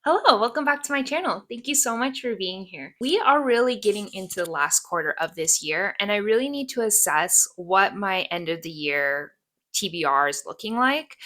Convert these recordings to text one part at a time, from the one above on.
Hello, welcome back to my channel. Thank you so much for being here. We are really getting into the last quarter of this year, and I really need to assess what my end of the year TBR is looking like.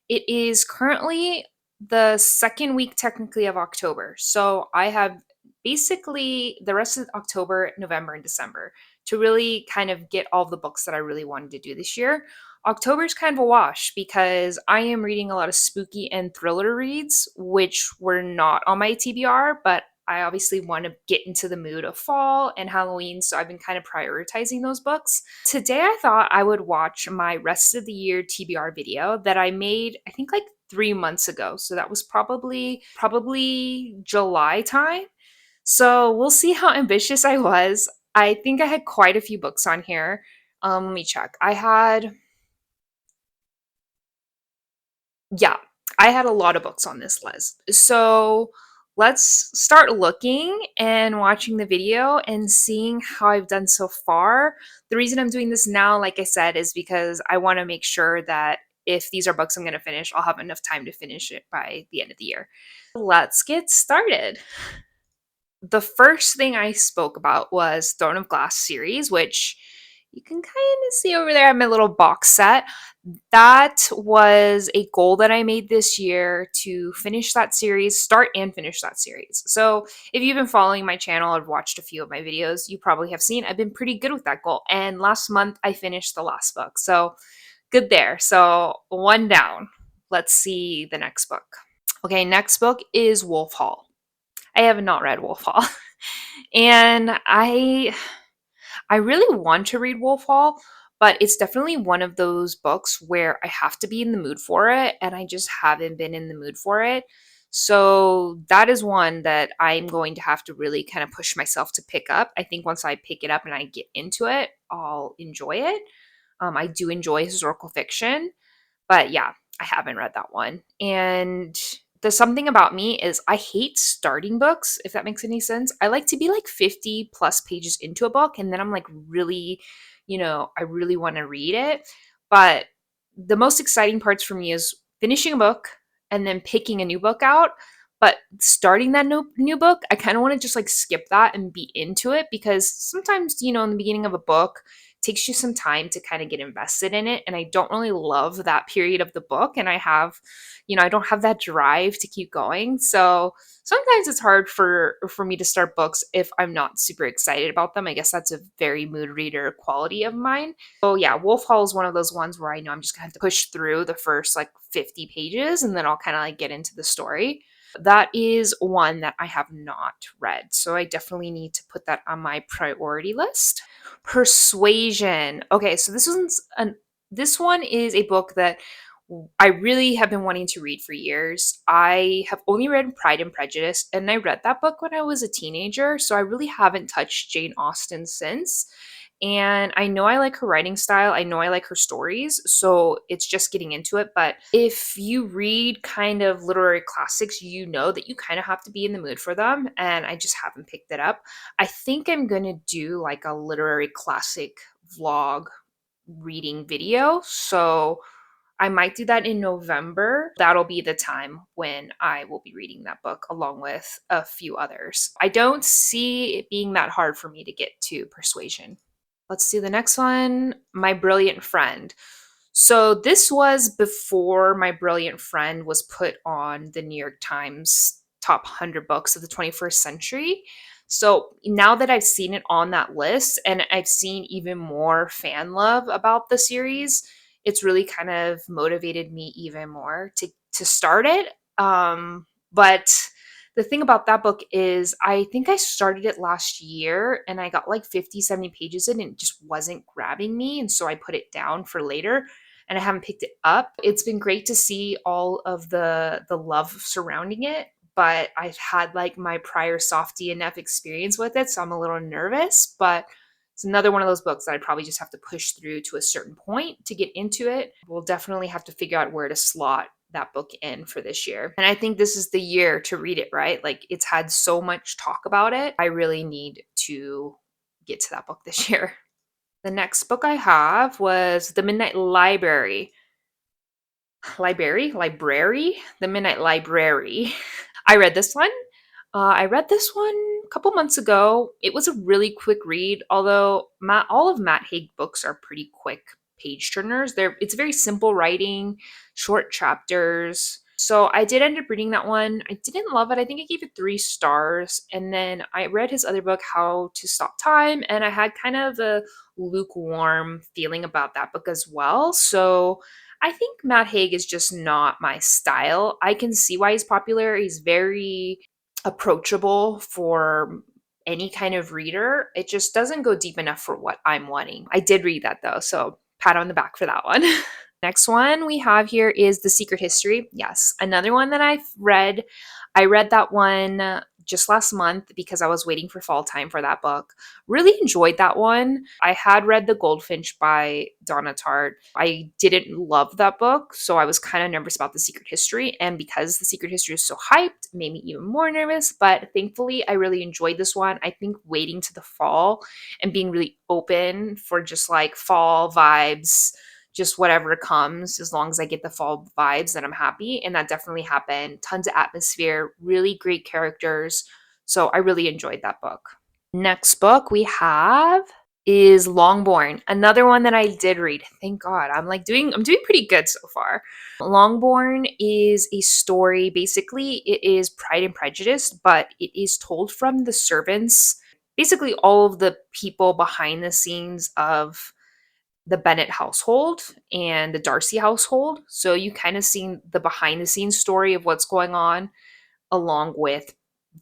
It is currently the second week, technically, of October. So I have basically the rest of October, November, and December to really kind of get all the books that I really wanted to do this year. October is kind of a wash because I am reading a lot of spooky and thriller reads, which were not on my TBR, but I obviously want to get into the mood of fall and Halloween, so I've been kind of prioritizing those books. Today, I thought I would watch my rest of the year TBR video that I made, I think like 3 months ago. So that was probably July time. So we'll see how ambitious I was. I think I had quite a few books on here. Let me check. Yeah, I had a lot of books on this list. So let's start looking and watching the video and seeing how I've done so far. The reason I'm doing this now, like I said, is because I want to make sure that if these are books I'm going to finish, I'll have enough time to finish it by the end of the year. Let's get started. The first thing I spoke about was Throne of Glass series, which you can kind of see over there. I have my little box set. That was a goal that I made this year to finish that series, start and finish that series. So, if you've been following my channel or watched a few of my videos, you probably have seen I've been pretty good with that goal. And last month I finished the last book. So, good there. So, one down. Let's see the next book. Okay, next book is Wolf Hall. I have not read Wolf Hall. And I really want to read Wolf Hall, but it's definitely one of those books where I have to be in the mood for it, and I just haven't been in the mood for it. So that is one that I'm going to have to really kind of push myself to pick up. I think once I pick it up and I get into it, I'll enjoy it. I do enjoy historical fiction, but yeah, I haven't read that one. And the something about me is I hate starting books, if that makes any sense. I like to be like 50 plus pages into a book and then I'm like really, I really want to read it. But the most exciting parts for me is finishing a book and then picking a new book out. But starting that new book, I kind of want to just like skip that and be into it because sometimes, in the beginning of a book, takes you some time to kind of get invested in it. And I don't really love that period of the book. And I don't have that drive to keep going. So sometimes it's hard for me to start books if I'm not super excited about them. I guess that's a very mood reader quality of mine. So yeah, Wolf Hall is one of those ones where I know I'm just gonna have to push through the first like 50 pages and then I'll kind of like get into the story. That is one that I have not read. So I definitely need to put that on my priority list. Persuasion. Okay, so this one is a book that I really have been wanting to read for years. I have only read Pride and Prejudice, and I read that book when I was a teenager, so I really haven't touched Jane Austen since. And I know I like her writing style. I know I like her stories. So it's just getting into it. But if you read kind of literary classics, you know that you kind of have to be in the mood for them. And I just haven't picked it up. I think I'm going to do like a literary classic vlog reading video. So I might do that in November. That'll be the time when I will be reading that book along with a few others. I don't see it being that hard for me to get to Persuasion. Let's see the next one, My Brilliant Friend. So this was before My Brilliant Friend was put on the New York Times top 100 books of the 21st century. So now that I've seen it on that list and I've seen even more fan love about the series, it's really kind of motivated me even more to start it. But the thing about that book is I think I started it last year and I got like 50, 70 pages in and it just wasn't grabbing me. And so I put it down for later and I haven't picked it up. It's been great to see all of the love surrounding it, but I've had like my prior soft DNF experience with it, so I'm a little nervous, but it's another one of those books that I probably just have to push through to a certain point to get into it. We'll definitely have to figure out where to slot that book in for this year. And I think this is the year to read it, right? Like it's had so much talk about it. I really need to get to that book this year. The next book I have was The Midnight Library. The Midnight Library. I read this one. I read this one a couple months ago. It was a really quick read, although all of Matt Haig books are pretty quick page turners. It's very simple writing, short chapters. So I did end up reading that one. I didn't love it. I think I gave it 3 stars. And then I read his other book, How to Stop Time, and I had kind of a lukewarm feeling about that book as well. So I think Matt Haig is just not my style. I can see why he's popular. He's very approachable for any kind of reader. It just doesn't go deep enough for what I'm wanting. I did read that though, so pat on the back for that one. Next one we have here is The Secret History. Yes, another one that I've read. I read that one just last month because I was waiting for fall time for that book. Really enjoyed that one. I had read The Goldfinch by Donna Tartt. I didn't love that book, so I was kind of nervous about The Secret History. And because The Secret History is so hyped, it made me even more nervous. But thankfully, I really enjoyed this one. I think waiting to the fall and being really open for just like fall vibes, just whatever comes, as long as I get the fall vibes, then I'm happy. And that definitely happened. Tons of atmosphere, really great characters. So I really enjoyed that book. Next book we have is Longborn, another one that I did read. Thank God. I'm doing pretty good so far. Longborn is a story. Basically, it is Pride and Prejudice, but it is told from the servants, basically all of the people behind the scenes of the Bennett household and the Darcy household. So you kind of seen the behind the scenes story of what's going on along with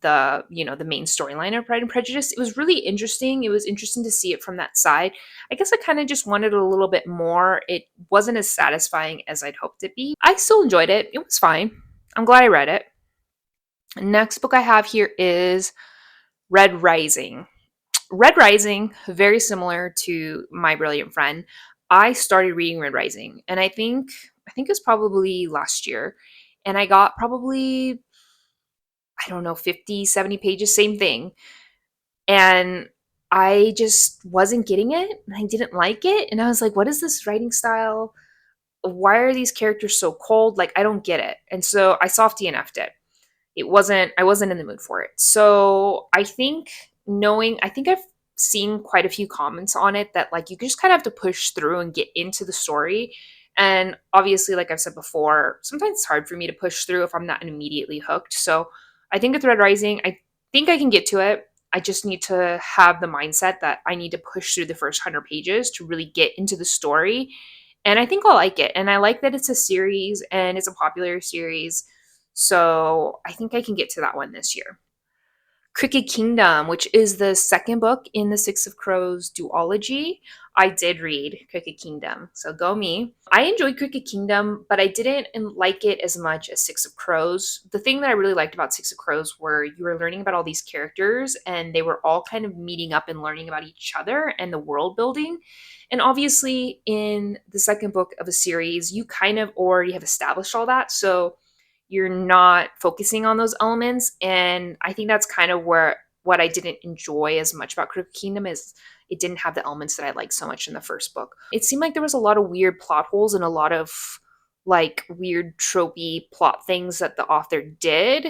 the main storyline of Pride and Prejudice. It was really interesting. It was interesting to see it from that side. I guess I kind of just wanted a little bit more. It wasn't as satisfying as I'd hoped it be. I still enjoyed it. It was fine. I'm glad I read it. Next book I have here is Red Rising. Red Rising, very similar to My Brilliant Friend. I started reading Red Rising, and I think it was probably last year, and I got probably, I don't know, 50, 70 pages, same thing. And I just wasn't getting it, and I didn't like it, and I was like, what is this writing style? Why are these characters so cold? Like, I don't get it. And so I soft DNF'd it. I wasn't in the mood for it. So I think I've seen quite a few comments on it that like you just kind of have to push through and get into the story. And obviously, like I've said before, sometimes it's hard for me to push through if I'm not immediately hooked. So I think with Red Rising, I think I can get to it. I just need to have the mindset that I need to push through the first 100 pages to really get into the story. And I think I'll like it. And I like that it's a series and it's a popular series. So I think I can get to that one this year. Cricked Kingdom, which is the second book in the Six of Crows duology. I did read Cricked Kingdom, so go me. I enjoyed Cricked Kingdom, but I didn't like it as much as Six of Crows. The thing that I really liked about Six of Crows were you were learning about all these characters, and they were all kind of meeting up and learning about each other and the world building. And obviously, in the second book of a series, you kind of already have established all that. So you're not focusing on those elements. And I think that's kind of where what I didn't enjoy as much about Cricked Kingdom is it didn't have the elements that I liked so much in the first book. It seemed like there was a lot of weird plot holes and a lot of like weird tropey plot things that the author did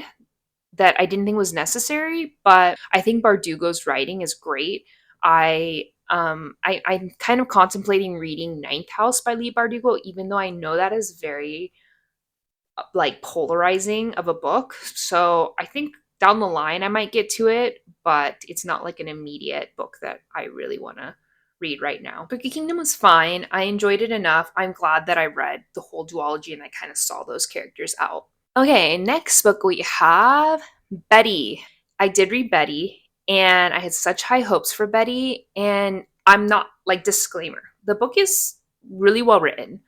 that I didn't think was necessary. But I think Bardugo's writing is great. I'm kind of contemplating reading Ninth House by Lee Bardugo, even though I know that is very like polarizing of a book. So I think down the line I might get to it, but it's not like an immediate book that I really want to read right now. Cricked Kingdom was fine. I enjoyed it enough. I'm glad that I read the whole duology and I kind of saw those characters out. Okay, next book we have Betty. I did read Betty and I had such high hopes for Betty, and I'm not like, disclaimer. The book is really well written.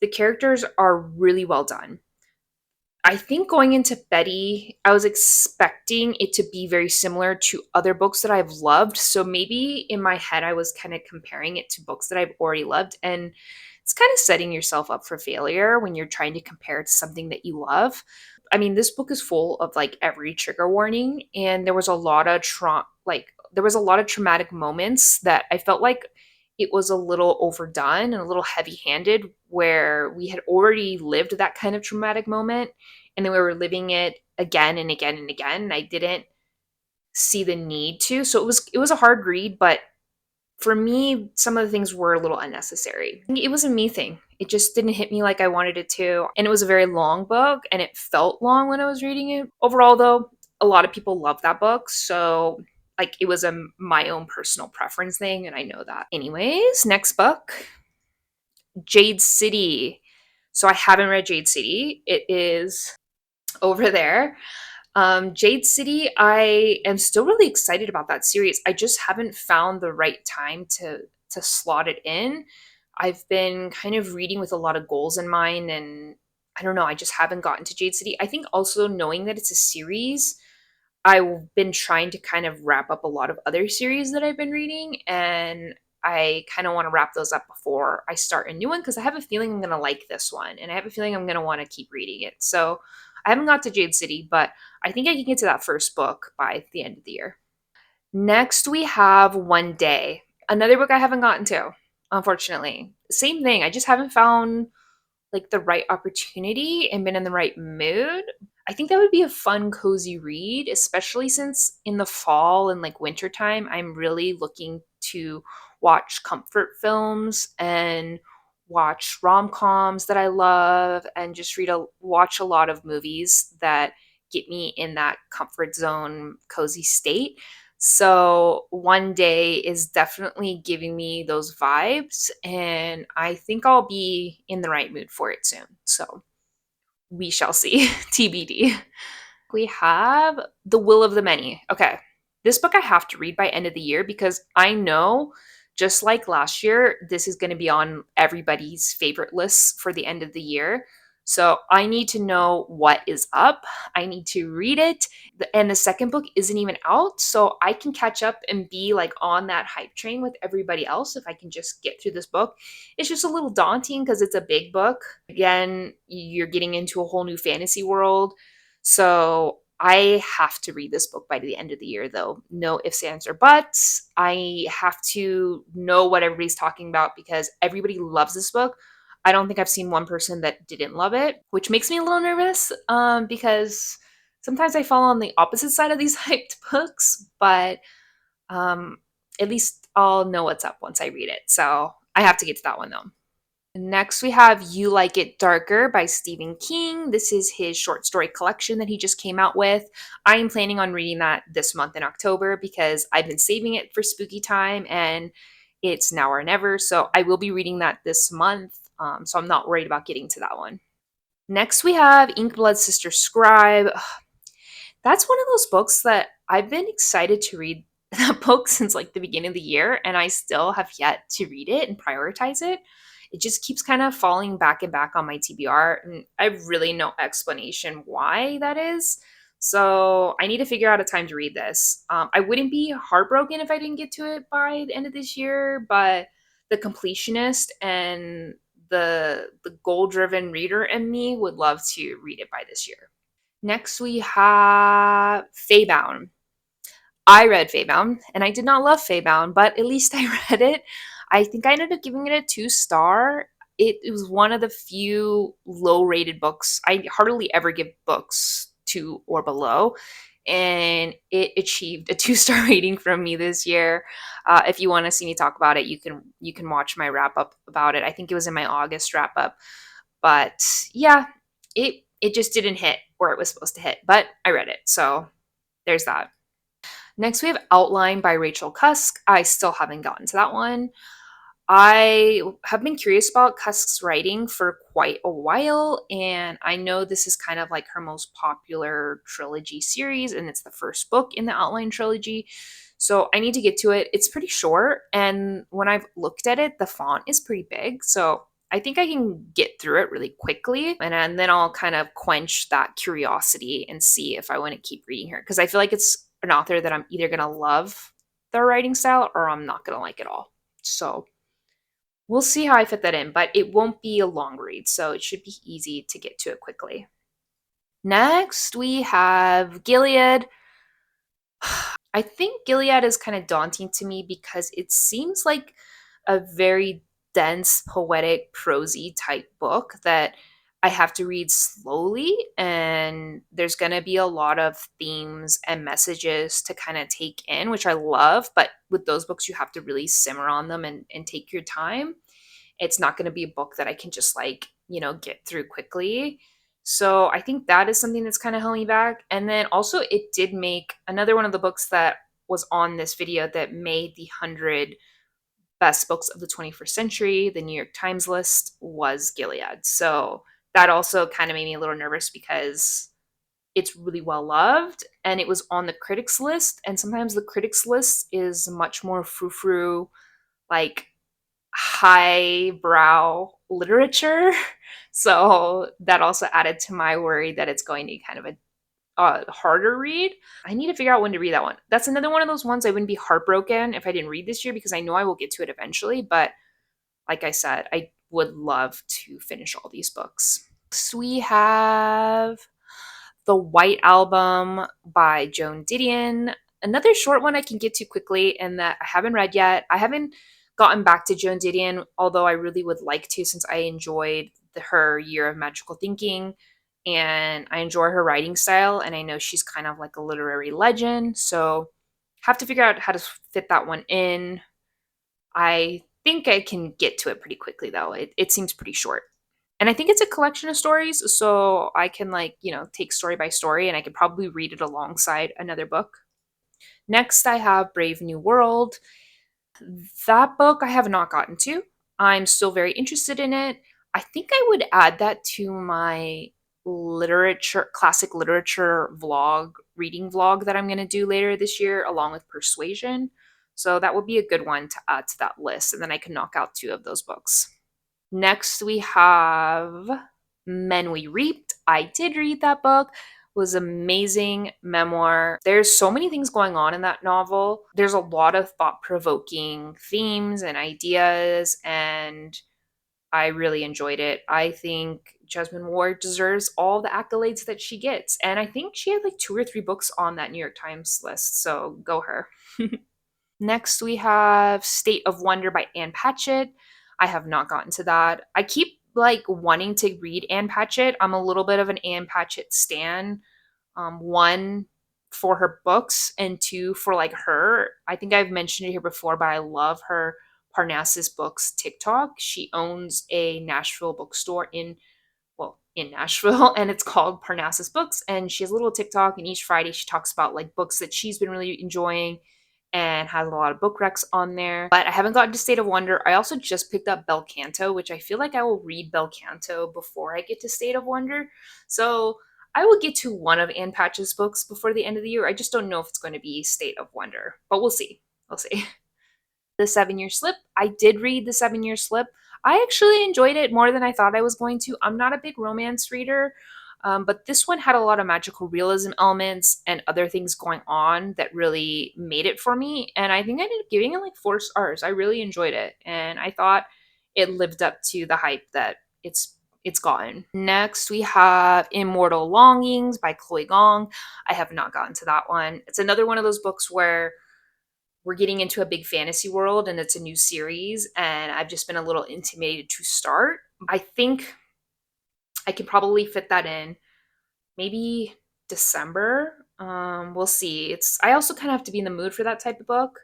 The characters are really well done. I think going into Betty, I was expecting it to be very similar to other books that I've loved. So maybe in my head, I was kind of comparing it to books that I've already loved. And it's kind of setting yourself up for failure when you're trying to compare it to something that you love. I mean, this book is full of like every trigger warning, and there was a lot of traumatic moments that I felt like it was a little overdone and a little heavy-handed, where we had already lived that kind of traumatic moment, and then we were living it again and again and again. And I didn't see the need to. So it was a hard read, but for me, some of the things were a little unnecessary. It was a me thing. It just didn't hit me like I wanted it to. And it was a very long book and it felt long when I was reading it. Overall, though, a lot of people love that book. So, like, it was my own personal preference thing. And I know that. Anyways, next book, Jade City. So, I haven't read Jade City. It is over there. Jade City, I am still really excited about that series. I just haven't found the right time to slot it in. I've been kind of reading with a lot of goals in mind, and I don't know, I just haven't gotten to Jade City. I think also knowing that it's a series, I've been trying to kind of wrap up a lot of other series that I've been reading, and I kind of want to wrap those up before I start a new one because I have a feeling I'm going to like this one, and I have a feeling I'm going to want to keep reading it. So I haven't got to Jade City, but I think I can get to that first book by the end of the year. Next, we have One Day, another book I haven't gotten to, unfortunately. Same thing, I just haven't found like the right opportunity and been in the right mood. I think that would be a fun, cozy read, especially since in the fall and like wintertime, I'm really looking to watch comfort films and watch rom-coms that I love and just watch a lot of movies that get me in that comfort zone, cozy state. So One Day is definitely giving me those vibes, and I think I'll be in the right mood for it soon. So we shall see. TBD. We have The Will of the Many. Okay. This book I have to read by end of the year because I know, just like last year, this is going to be on everybody's favorite lists for the end of the year. So I need to know what is up. I need to read it. And the second book isn't even out. So I can catch up and be like on that hype train with everybody else if I can just get through this book. It's just a little daunting because it's a big book. Again, you're getting into a whole new fantasy world. So I have to read this book by the end of the year, though. No ifs, ands, or buts. I have to know what everybody's talking about because everybody loves this book. I don't think I've seen one person that didn't love it, which makes me a little nervous because sometimes I fall on the opposite side of these hyped books, but um, at least I'll know what's up once I read it. So I have to get to that one, though. Next, we have You Like It Darker by Stephen King. This is his short story collection that he just came out with. I am planning on reading that this month in October because I've been saving it for spooky time and it's now or never. So I will be reading that this month. So I'm not worried about getting to that one. Next, we have Inkblood Sister Scribe. That's one of those books that I've been excited to read that book since like the beginning of the year, and I still have yet to read it and prioritize it. It just keeps kind of falling back and back on my TBR, and I have really no explanation why that is. So I need to figure out a time to read this. I wouldn't be heartbroken if I didn't get to it by the end of this year, but the completionist and the goal driven reader in me would love to read it by this year. Next, we have Fabound. I read Fabound, and I did not love Fabound, but at least I read it. I think I ended up giving it a 2 star. It was one of the few low rated books. I hardly ever give books 2 or below, and it achieved a 2 star rating from me this year. If you want to see me talk about it, you can watch my wrap up about it. I think it was in my August wrap up, but yeah, it just didn't hit where it was supposed to hit. But I read it, so there's that. Next, we have Outline by Rachel Cusk. I still haven't gotten to that one. I have been curious about Cusk's writing for quite a while, and I know this is kind of like her most popular trilogy series, and it's the first book in the Outline trilogy. So I need to get to it. It's pretty short, and when I've looked at it, the font is pretty big. So I think I can get through it really quickly, and then I'll kind of quench that curiosity and see if I want to keep reading her. Because I feel like it's an author that I'm either going to love their writing style or I'm not going to like it all. So we'll see how I fit that in, but it won't be a long read, so it should be easy to get to it quickly. Next, we have Gilead. I think Gilead is kind of daunting to me because it seems like a very dense, poetic, prosy type book that I have to read slowly, and there's going to be a lot of themes and messages to kind of take in, which I love. But with those books, you have to really simmer on them and take your time. It's not going to be a book that I can just like, get through quickly. So I think that is something that's kind of held me back. And then also, it did make another one of the books that was on this video that made the 100 best books of the 21st century, the New York Times list, was Gilead. So that also kind of made me a little nervous because it's really well loved and it was on the critics list. And sometimes the critics list is much more frou frou, like highbrow literature. So that also added to my worry that it's going to be kind of a harder read. I need to figure out when to read that one. That's another one of those ones I wouldn't be heartbroken if I didn't read this year because I know I will get to it eventually. But like I said, I would love to finish all these books. So we have The White Album by Joan Didion. Another short one I can get to quickly and that I haven't read yet. I haven't gotten back to Joan Didion, although I really would like to since I enjoyed her Year of Magical Thinking and I enjoy her writing style. And I know she's kind of like a literary legend. So have to figure out how to fit that one in. I think I can get to it pretty quickly though. It seems pretty short. And I think it's a collection of stories, so I can like, take story by story and I could probably read it alongside another book. Next, I have Brave New World. That book I have not gotten to. I'm still very interested in it. I think I would add that to my classic literature reading vlog that I'm going to do later this year, along with Persuasion. So that would be a good one to add to that list, and then I can knock out 2 of those books. Next, we have Men We Reaped. I did read that book. It was amazing memoir. There's so many things going on in that novel. There's a lot of thought-provoking themes and ideas, and I really enjoyed it. I think Jesmyn Ward deserves all the accolades that she gets. And I think she had like 2 or 3 books on that New York Times list, so go her. Next, we have State of Wonder by Ann Patchett. I have not gotten to that. I keep like wanting to read Ann Patchett. I'm a little bit of an Ann Patchett stan. One, for her books, and 2, for like her. I think I've mentioned it here before, but I love her Parnassus Books TikTok. She owns a Nashville bookstore in Nashville, and it's called Parnassus Books. And she has a little TikTok, and each Friday she talks about like books that she's been really enjoying and has a lot of book recs on there. But I haven't gotten to State of Wonder. I also just picked up Bel Canto, which I feel like I will read Bel Canto before I get to State of Wonder. So I will get to one of Ann Patch's books before the end of the year. I just don't know if it's going to be State of Wonder, but we'll see. We'll see. The 7-Year Slip. I did read The 7-Year Slip. I actually enjoyed it more than I thought I was going to. I'm not a big romance reader, but this one had a lot of magical realism elements and other things going on that really made it for me. And I think I ended up giving it like 4 stars. I really enjoyed it, and I thought it lived up to the hype that it's gotten. Next, we have Immortal Longings by Chloe Gong. I have not gotten to that one. It's another one of those books where we're getting into a big fantasy world and it's a new series, and I've just been a little intimidated to start. I think I can probably fit that in maybe December. We'll see. I also kind of have to be in the mood for that type of book.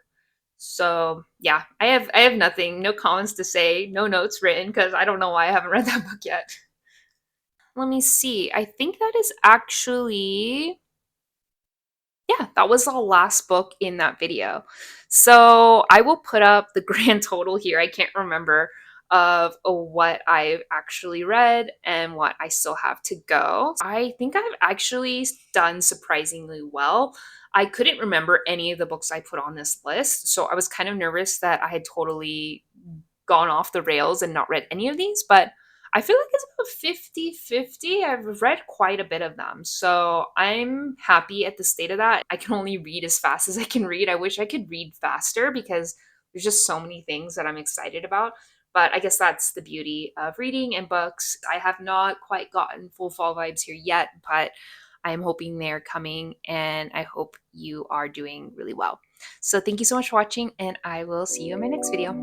So yeah, I have nothing, no comments to say, no notes written because I don't know why I haven't read that book yet. Let me see. I think that is actually, yeah, that was the last book in that video. So I will put up the grand total here. I can't remember of what I've actually read and what I still have to go. I think I've actually done surprisingly well. I couldn't remember any of the books I put on this list, so I was kind of nervous that I had totally gone off the rails and not read any of these, but I feel like it's about 50-50. I've read quite a bit of them. So I'm happy at the state of that. I can only read as fast as I can read. I wish I could read faster because there's just so many things that I'm excited about. But I guess that's the beauty of reading and books. I have not quite gotten full fall vibes here yet, but I'm hoping they're coming, and I hope you are doing really well. So thank you so much for watching, and I will see you in my next video.